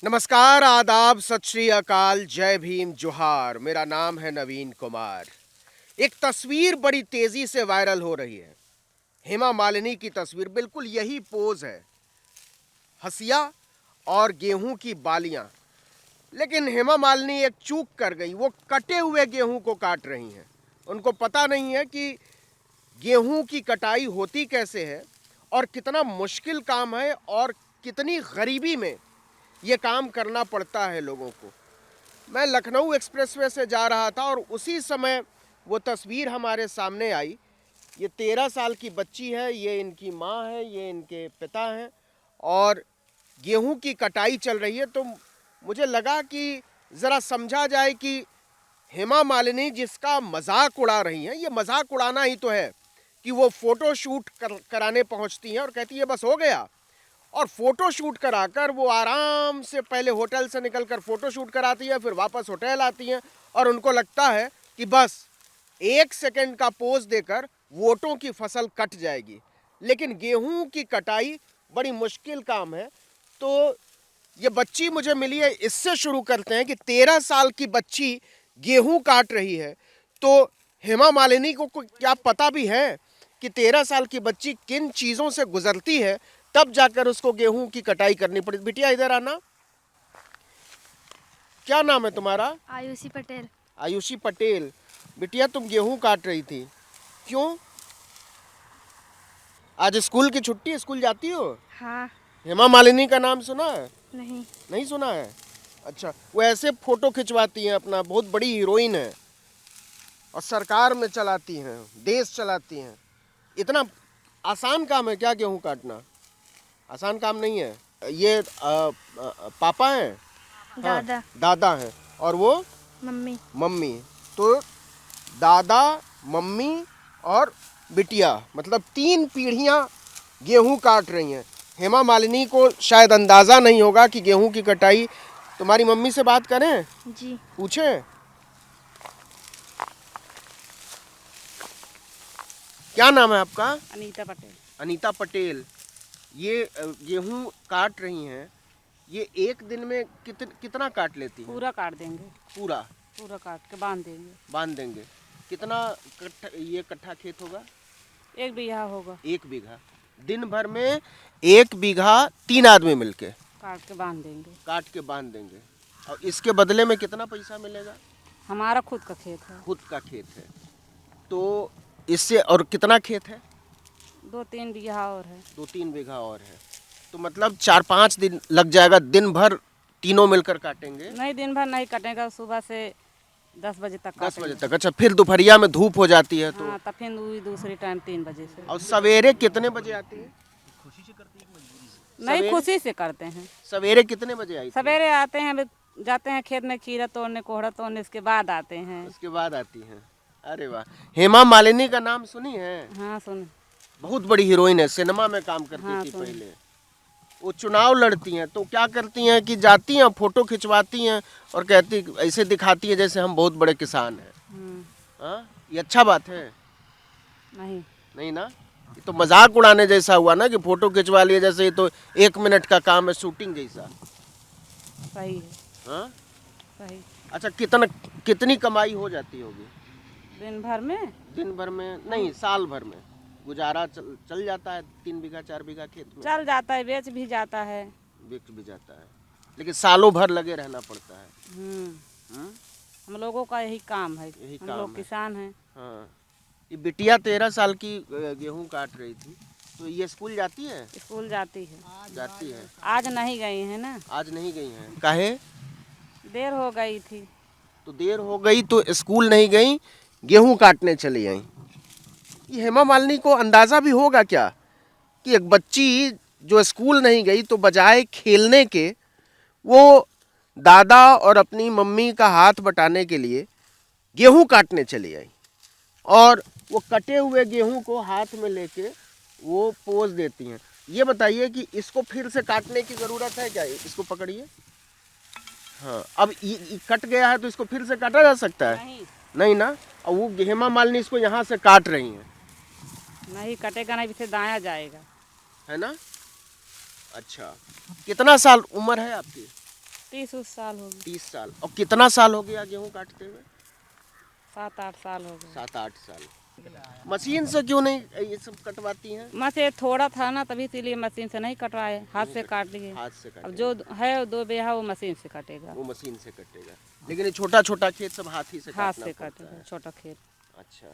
नमस्कार, आदाब, सत श्री अकाल, जय भीम, जोहार। मेरा नाम है नवीन कुमार। एक तस्वीर बड़ी तेजी से वायरल हो रही है। हेमा मालिनी की तस्वीर, बिल्कुल यही पोज है, हंसिया और गेहूं की बालियां। लेकिन हेमा मालिनी एक चूक कर गई, वो कटे हुए गेहूं को काट रही हैं। उनको पता नहीं है कि गेहूं की कटाई होती कैसे है और कितना मुश्किल काम है और कितनी गरीबी में ये काम करना पड़ता है लोगों को। मैं लखनऊ एक्सप्रेसवे से जा रहा था और उसी समय वो तस्वीर हमारे सामने आई। ये 13 साल की बच्ची है, ये इनकी माँ है, ये इनके पिता हैं और गेहूं की कटाई चल रही है। तो मुझे लगा कि ज़रा समझा जाए कि हेमा मालिनी जिसका मजाक उड़ा रही हैं, ये मजाक उड़ाना ही तो है कि वो फ़ोटो शूट कराने पहुंचती हैं और कहती है बस हो गया। और फोटो शूट कराकर वो आराम से पहले होटल से निकलकर फोटो शूट कराती है, फिर वापस होटल आती हैं और उनको लगता है कि बस 1 सेकंड का पोज देकर वोटों की फसल कट जाएगी। लेकिन गेहूं की कटाई बड़ी मुश्किल काम है। तो ये बच्ची मुझे मिली है, इससे शुरू करते हैं कि 13 साल की बच्ची गेहूं काट रही है। तो हेमा मालिनी को क्या पता भी है कि 13 साल की बच्ची किन चीज़ों से गुजरती है, तब जाकर उसको गेहूं की कटाई करनी पड़ी। बिटिया इधर आना। क्या नाम है तुम्हारा? आयुषी पटेल। आयुषी पटेल। बिटिया तुम गेहूं काट रही थी, क्यों? आज स्कूल की छुट्टी, स्कूल जाती हो? हाँ। हेमा मालिनी का नाम सुना है? नहीं। नहीं सुना है? अच्छा, वो ऐसे फोटो खिंचवाती हैं अपना, बहुत बड़ी हीरोइन है और सरकार में चलाती हैं, देश चलाती हैं। इतना आसान काम है क्या गेहूं काटना? आसान काम नहीं है। ये पापा हैं? दादा। हाँ, दादा हैं। और वो मम्मी। मम्मी। तो दादा, मम्मी और बिटिया, मतलब 3 पीढ़ियां गेहूं काट रही हैं। हेमा मालिनी को शायद अंदाज़ा नहीं होगा कि गेहूं की कटाई। तुम्हारी मम्मी से बात करें? जी। पूछें? क्या नाम है आपका? अनीता पटेल। अनीता पटेल। ये गेहूं काट रही हैं, ये एक दिन में कितना काट लेती हैं? पूरा काट देंगे। पूरा पूरा काट के बांध देंगे। बांध देंगे। कितना ये कट्ठा खेत होगा? 1 बीघा होगा। 1 बीघा। दिन भर में 1 बीघा 3 आदमी मिलके काट के बांध देंगे। काट के बांध देंगे। और इसके बदले में कितना पैसा मिलेगा? हमारा खुद का खेत है। खुद का खेत है तो इससे, और कितना खेत है? 2-3 बीघा और है। 2-3 बीघा और है। तो मतलब 4-5 दिन लग जाएगा, दिन भर तीनों मिलकर काटेंगे? नहीं, दिन भर नहीं कटेगा, सुबह से 10 बजे तक 10 बजे काटेंगे। तक। अच्छा, फिर दोपहरिया में धूप हो जाती है तो? हाँ, तब फिर दूसरी टाइम 3 बजे से। और सवेरे कितने बजे आती है? नहीं, खुशी से करते हैं। सवेरे कितने बजे आई थी? सवेरे आते हैं, जाते हैं खेत में खीरा तोड़ने, कोहड़ा तोड़ने, इसके बाद आते हैं। उसके बाद आती हैं। अरे वाह। हेमा मालिनी का नाम सुनी है? हाँ, सुन। बहुत बड़ी हीरोइन है, सिनेमा में काम करती हाँ, थी सुन। पहले। वो चुनाव लड़ती हैं तो क्या करती हैं कि जाती हैं, फोटो खिंचवाती हैं और कहती, ऐसे दिखाती है जैसे हम बहुत बड़े किसान हैं। हाँ, ये अच्छा बात है? नहीं। नहीं ना? ये तो मजाक उड़ाने जैसा हुआ ना कि फोटो खिंचवा लिए, जैसे ये तो 1 मिनट का काम है, शूटिंग जैसा। सही है। हाँ? सही। अच्छा, कितनी कमाई हो जाती होगी दिन भर में? दिन भर में नहीं, साल भर में गुजारा चल जाता है? 3 बीघा 4 बीघा खेत में चल जाता है, बेच भी जाता है। बिक भी जाता है, लेकिन सालों भर लगे रहना पड़ता है। हम्म? हम लोगों का यही काम है। यही हम काम लोग है। किसान हैं। हाँ। ये बिटिया 13 साल की गेहूं काट रही थी, तो ये स्कूल जाती है? स्कूल जाती है। जाती है। आज नहीं गई है ना। आज नहीं गई हैं? काहे? देर हो गई थी। तो देर हो गई तो स्कूल नहीं गई, गेहूं काटने चली आई। ये हेमा मालिनी को अंदाजा भी होगा क्या कि एक बच्ची जो स्कूल नहीं गई तो बजाय खेलने के वो दादा और अपनी मम्मी का हाथ बटाने के लिए गेहूं काटने चली आई और वो कटे हुए गेहूं को हाथ में लेके वो पोज देती हैं। ये बताइए कि इसको फिर से काटने की ज़रूरत है क्या? इसको पकड़िए। हाँ, अब ये कट गया है तो इसको फिर से काटा जा सकता है? नहीं। नहीं ना? और वो हेमा मालिनी इसको यहाँ से काट रही हैं। नहीं कटेगा, नहीं इसे दाया जाएगा। है ना? अच्छा, कितना साल उम्र है आपकी? 30 साल हो गए। 30 साल। और कितना साल हो गया गेहूं काटते हुए? 7-8 साल हो गए। 7-8 साल। मशीन से क्यों नहीं ये सब कटवाती हैं? मसे थोड़ा था ना, तभी इसीलिए मशीन से नहीं कटवाए, हाथ से काट लिए। हाथ से अब काटेंगे। जो है 2 बीघा वो मशीन से कटेगा। वो मशीन से कटेगा, लेकिन ये छोटा छोटा खेत सब हाथ ही से हाथ काटना से पड़ता कटेगा है। छोटा खेत। अच्छा,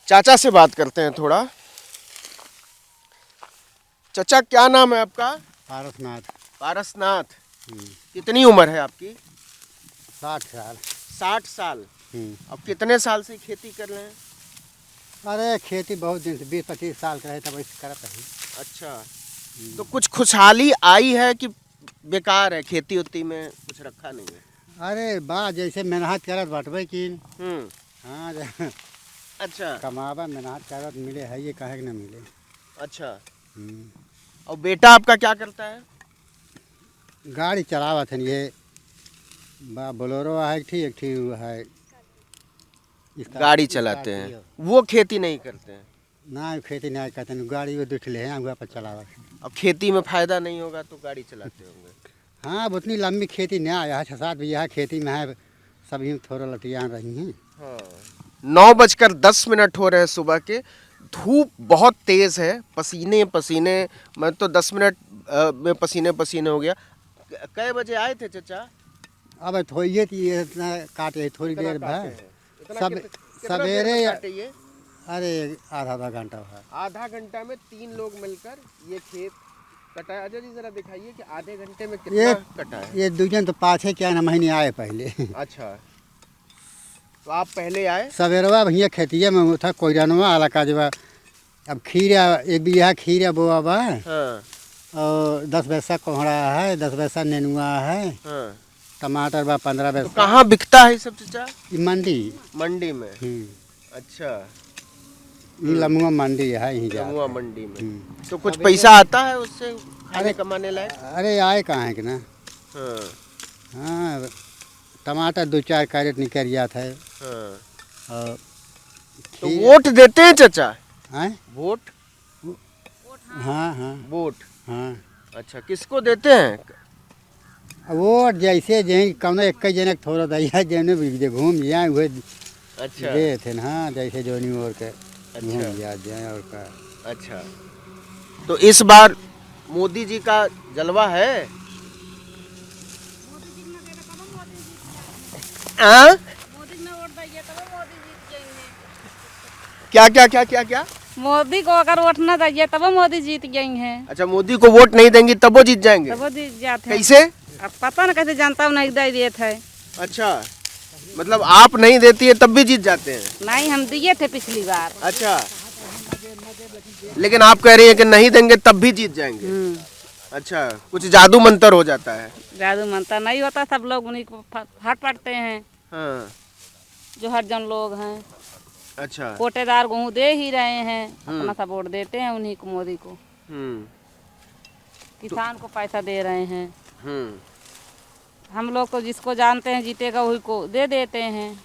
चाचा से बात करते हैं थोड़ा। चाचा क्या नाम है आपका? पारसनाथ। पारसनाथ। कितनी उम्र है आपकी? 60 साल। 60 साल। अब कितने साल से खेती कर रहे हैं? अरे खेती बहुत दिन से 20-25 साल का है, तब ऐसे करत रही। अच्छा, तो कुछ खुशहाली आई है कि बेकार है? खेती उती में कुछ रखा नहीं है? अरे बा जैसे मेहनत करत बटबे की। हम्म। हाँ अच्छा। कमावा मेहनत करत मिले है, ये कहे कि न मिले। अच्छा, हम्म। और बेटा आपका क्या करता है? गाड़ी चलावत है ये, बा बोलेरो है, एक ठी वो है गाड़ी चलाते हैं, वो खेती नहीं करते हैं। ना खेती नहीं करते हैं, गाड़ी वो दुठ ले हैं हुआ पर चलावत है। अब खेती में फायदा नहीं होगा तो गाड़ी चलाते होंगे। हाँ, अब उतनी लंबी खेती नहीं आया है, 6-7 बीघा खेती में है, सभी थोड़ा लटियान रही हैं। हाँ। 9:10 हो रहे हैं सुबह के। धूप बहुत तेज है, पसीने पसीने। मैं तो 10 मिनट में पसीने पसीने हो गया। कै बजे आए थे चाचा? अब थोड़ी ये इतना काटे थोड़ी देर बाद सब सवेरे। ये अरे आधा घंटा है। आधा घंटा में 3 लोग मिलकर ये खेत कटा है। अजय जी जरा दिखाइए कि आधे घंटे में कितना कटा है। ये दूजन तो पाछे क्या न महीने आए पहले। अच्छा, तो आप पहले आए? सवेरवा भैया खेतिया में था कोयरनवा आला का जब अब खीरा 1 बीघा खीरा बोआ बा। हाँ। और 10 पैसा कोहड़ा है, 10 पैसा नेनुआ है, हाँ। टमाटर बा 15 तो पैसा। कहाँ बिकता है ये सब चाचा? मंडी। मंडी में। अच्छा, ये लमुआ मंडी है यहीं जा। जमुआ मंडी में। तो कुछ पैसा आता है उससे खाने कमाने लायक? अरे आए कहाँ है कि ना। हाँ। हाँ, टमाटर 2-4 कैरेट निकल जाता है। हाँ। और तो वोट देते हैं चाचा? हैं? वोट? हाँ हाँ वोट। हाँ। अच्छा, किसको देते हैं? वो जैसे जहीं कौनो एक जने थोड़ा दैया जने भी घूम जाए हुए अच्छा। दे थे ना, जैसे जोनी और के अच्छा। घूम जाए और का। अच्छा, तो इस बार मोदी जी का जलवा है? हाँ? क्या क्या क्या क्या क्या? मोदी को अगर वोट न दीजिए तब मोदी जीत गई हैं। अच्छा, मोदी को वोट नहीं देंगी तब वो जीत जाएंगे? तब वो जीत जाते हैं। कैसे? अब पता न कैसे जनता नहीं दे दिए थे। अच्छा, मतलब आप नहीं देती है तब भी जीत जाते हैं? नहीं, हम दिए थे पिछली बार। अच्छा, लेकिन आप कह रही है कि नहीं देंगे तब भी जीत जाएंगे। अच्छा, कुछ जादू मंतर हो जाता है? जादू मंत्र नहीं होता, सब लोग उन्हीं को हट पड़ते हैं। हाँ। जो हरजन लोग हैं। अच्छा। कोटेदार गेहूँ दे ही रहे हैं, अपना सब वोट देते हैं उन्हीं को, मोदी को। किसान को पैसा दे रहे हैं। हम लोग को जिसको जानते हैं जीतेगा वही को दे देते हैं।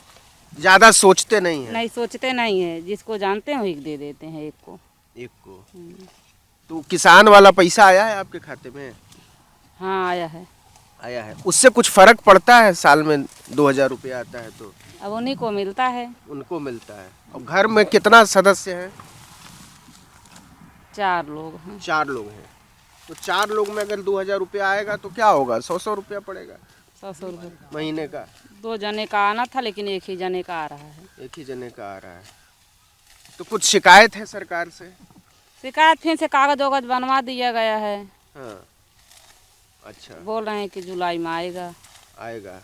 ज्यादा सोचते नहीं है? नहीं सोचते नहीं है, जिसको जानते हैं वही दे देते हैं एक को। तो किसान वाला पैसा आया है आपके खाते में? हाँ आया है। आया है। उससे कुछ फर्क पड़ता है? साल में 2000 रुपया आता है तो अब उन्हीं को मिलता है। उनको मिलता है। और घर में कितना सदस्य हैं? 4 लोग हैं। 4 लोग हैं। तो 4 लोग में अगर 2000 रुपया आएगा तो क्या होगा? 100 रुपया पड़ेगा 100 रुपये महीने का। 2 जने का आना था, लेकिन एक ही जने का आ रहा है। एक ही जने का आ रहा है। तो कुछ शिकायत है सरकार से? शिकायत फिर से कागज वगज बनवा दिया गया है। हाँ। अच्छा, बोल रहे हैं कि जुलाई में आएगा। आएगा।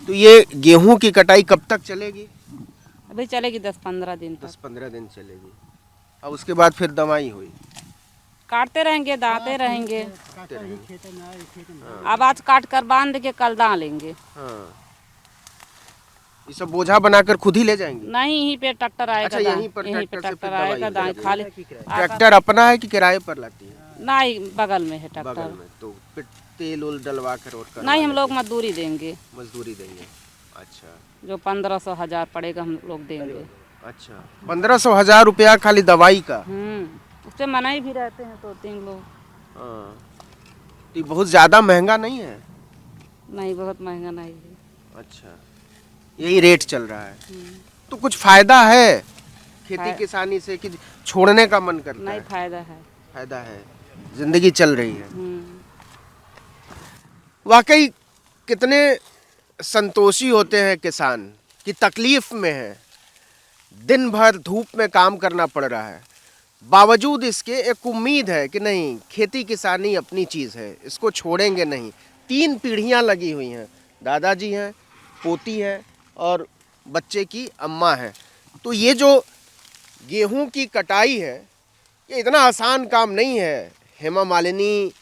तो ये गेहूं की कटाई कब तक चलेगी? अभी चलेगी 10-15 दिन तक। 10-15 दिन चलेगी। और उसके बाद फिर दवाई हुई? काटते रहेंगे, दाते रहेंगे। अब आज काट कर बांध के कल डालेंगे। हाँ। ये सब बोझा बनाकर खुद ही ले जाएंगे? नहीं, यहीं पे ट्रैक्टर आएगा। अच्छा, यहीं पर ट्रैक्टर आएगा, दाएं खाली। ट्रैक्टर अपना है कि किराए पर लाती है? नहीं, बगल में है बगल ट्रैक्टर। में। तो फिर तेल उल डलवा कर और करवा नहीं, हम लेते लोग मजदूरी देंगे। मजदूरी देंगे। अच्छा। जो 1500-1000 पड़ेगा हम लोग देंगे। अच्छा, 1500-1000 रुपया खाली दवाई का? उससे मनाई भी रहते हैं 2-3 लोग। हाँ, तो ये बहुत ज़्यादा महंगा नहीं है? नहीं, बहुत महंगा नहीं है। अच्छा, यही रेट चल रहा है। तो कुछ फायदा है खेती फाय- किसानी से कि छोड़ने का मन करता नहीं, है? फायदा है। फायदा है, जिंदगी चल रही है। हम्म। वाकई कितने संतोषी होते हैं किसान कि तकलीफ में है, दिन भर धूप में काम करना पड़ रहा है, बावजूद इसके एक उम्मीद है कि नहीं, खेती किसानी अपनी चीज़ है, इसको छोड़ेंगे नहीं। 3 पीढ़ियां लगी हुई हैं, दादाजी हैं, पोती है और बच्चे की अम्मा है। तो ये जो गेहूं की कटाई है, ये इतना आसान काम नहीं है। हेमा मालिनी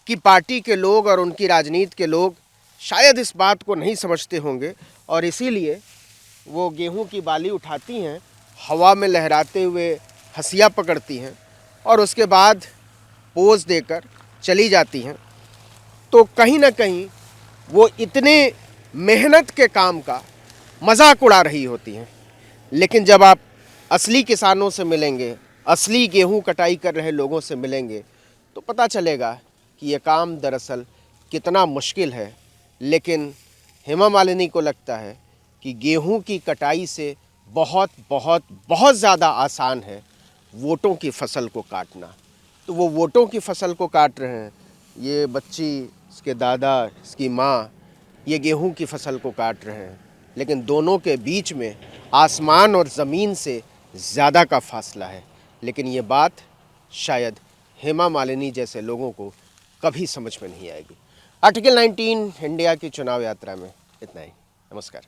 की पार्टी के लोग और उनकी राजनीति के लोग शायद इस बात को नहीं समझते होंगे और इसीलिए वो गेहूं की बाली उठाती हैं, हवा में लहराते हुए हंसिया पकड़ती हैं और उसके बाद पोज देकर चली जाती हैं। तो कहीं ना कहीं वो इतने मेहनत के काम का मजाक उड़ा रही होती हैं। लेकिन जब आप असली किसानों से मिलेंगे, असली गेहूं कटाई कर रहे लोगों से मिलेंगे, तो पता चलेगा कि ये काम दरअसल कितना मुश्किल है। लेकिन हेमा मालिनी को लगता है कि गेहूं की कटाई से बहुत बहुत बहुत ज़्यादा आसान है वोटों की फसल को काटना। तो वो वोटों की फसल को काट रहे हैं, ये बच्ची, इसके दादा, इसकी माँ, ये गेहूं की फसल को काट रहे हैं। लेकिन दोनों के बीच में आसमान और ज़मीन से ज़्यादा का फासला है। लेकिन ये बात शायद हेमा मालिनी जैसे लोगों को कभी समझ में नहीं आएगी। आर्टिकल 19 इंडिया की चुनाव यात्रा में इतना ही। नमस्कार।